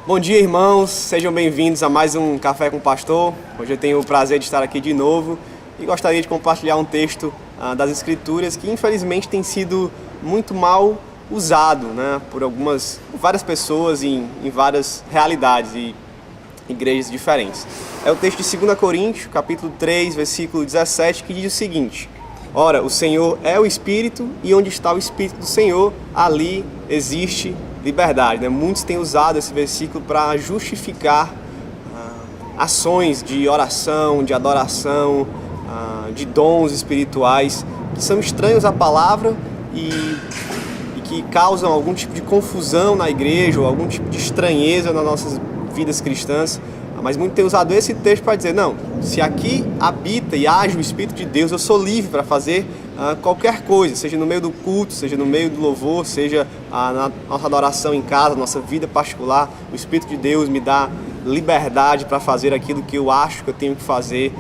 Bom dia, irmãos, sejam bem-vindos a mais um Café com o Pastor. Hoje eu tenho o prazer de estar aqui de novo e gostaria de compartilhar um texto das Escrituras que infelizmente tem sido muito mal usado, por várias pessoas em várias realidades e igrejas diferentes. É o texto de 2 Coríntios, capítulo 3, versículo 17, que diz o seguinte: Ora, o Senhor é o Espírito, e onde está o Espírito do Senhor, ali existe liberdade. Muitos têm usado esse versículo para justificar ações de oração, de adoração, de dons espirituais que são estranhos à palavra e que causam algum tipo de confusão na igreja ou algum tipo de estranheza nas nossas vidas cristãs. Mas muitos têm usado esse texto para dizer: não, se aqui habita e age o Espírito de Deus, eu sou livre para fazer qualquer coisa, seja no meio do culto, seja no meio do louvor, seja na nossa adoração em casa, nossa vida particular. O Espírito de Deus me dá liberdade para fazer aquilo que eu acho que eu tenho que fazer,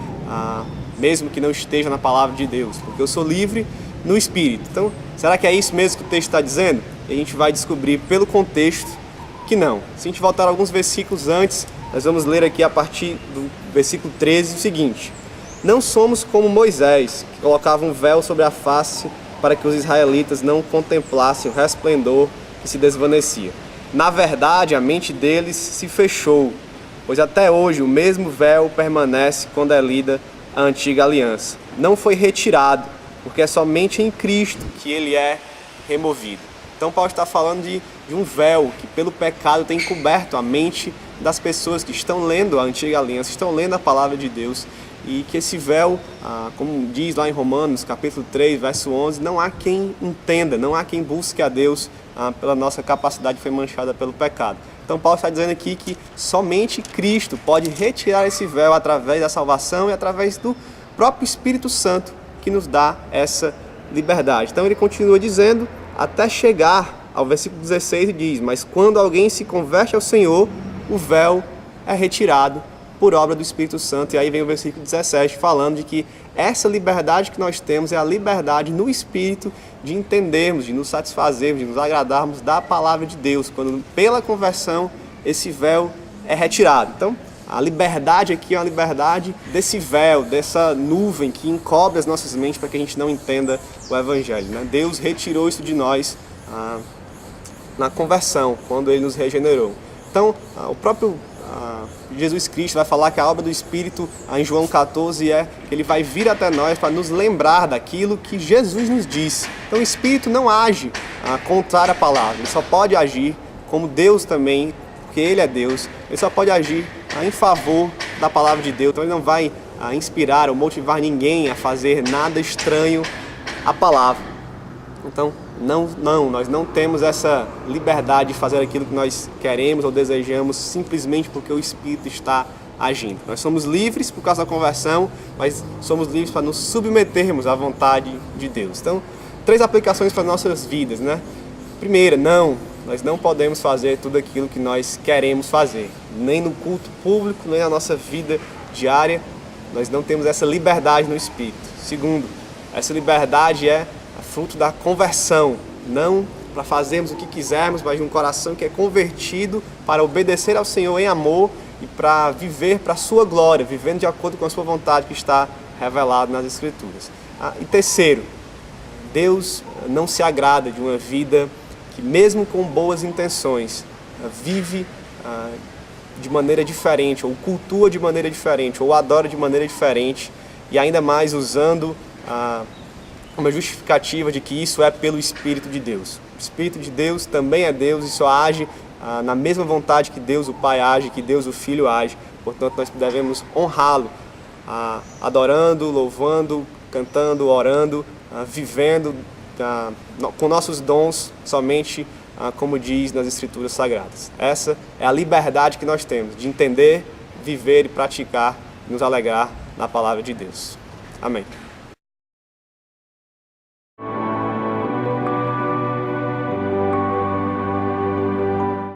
mesmo que não esteja na palavra de Deus, porque eu sou livre no Espírito. Então, será que é isso mesmo que o texto está dizendo? E a gente vai descobrir pelo contexto que não. Se a gente voltar alguns versículos antes, nós vamos ler aqui a partir do versículo 13 o seguinte: Não somos como Moisés, que colocava um véu sobre a face para que os israelitas não contemplassem o resplendor que se desvanecia. Na verdade, a mente deles se fechou, pois até hoje o mesmo véu permanece quando é lida a antiga aliança. Não foi retirado, porque é somente em Cristo que ele é removido. Então Paulo está falando de um véu que pelo pecado tem coberto a mente das pessoas que estão lendo a antiga aliança, estão lendo a palavra de Deus, e que esse véu, como diz lá em Romanos capítulo 3, verso 11, não há quem entenda, não há quem busque a Deus pela nossa capacidade que foi manchada pelo pecado. Então Paulo está dizendo aqui que somente Cristo pode retirar esse véu através da salvação e através do próprio Espírito Santo que nos dá essa liberdade. Então ele continua dizendo até chegar ao versículo 16 e diz: Mas quando alguém se converte ao Senhor, o véu é retirado por obra do Espírito Santo. E aí vem o versículo 17 falando de que essa liberdade que nós temos é a liberdade no Espírito de entendermos, de nos satisfazermos, de nos agradarmos da palavra de Deus, quando pela conversão esse véu é retirado. Então a liberdade aqui é uma liberdade desse véu, dessa nuvem que encobre as nossas mentes para que a gente não entenda o Evangelho. Deus retirou isso de nós na conversão, quando ele nos regenerou. Então, o próprio Jesus Cristo vai falar que a obra do Espírito, em João 14, é que ele vai vir até nós para nos lembrar daquilo que Jesus nos disse. Então, o Espírito não age contrário à palavra, ele só pode agir como Deus também, porque ele é Deus, ele só pode agir em favor da palavra de Deus. Então, ele não vai inspirar ou motivar ninguém a fazer nada estranho à palavra. Então, nós não temos essa liberdade de fazer aquilo que nós queremos ou desejamos simplesmente porque o Espírito está agindo. Nós somos livres por causa da conversão, mas somos livres para nos submetermos à vontade de Deus. Então, 3 aplicações para nossas vidas, Primeira, nós não podemos fazer tudo aquilo que nós queremos fazer. Nem no culto público, nem na nossa vida diária, nós não temos essa liberdade no Espírito. Segundo, essa liberdade é fruto da conversão, não para fazermos o que quisermos, mas de um coração que é convertido para obedecer ao Senhor em amor e para viver para a sua glória, vivendo de acordo com a sua vontade que está revelado nas Escrituras. E terceiro, Deus não se agrada de uma vida que, mesmo com boas intenções, vive de maneira diferente, ou cultua de maneira diferente, ou adora de maneira diferente, e ainda mais usando uma justificativa de que isso é pelo Espírito de Deus. O Espírito de Deus também é Deus e só age na mesma vontade que Deus o Pai age, que Deus o Filho age. Portanto, nós devemos honrá-lo, adorando, louvando, cantando, orando, vivendo com nossos dons somente como diz nas Escrituras Sagradas. Essa é a liberdade que nós temos de entender, viver e praticar, nos alegrar na palavra de Deus. Amém.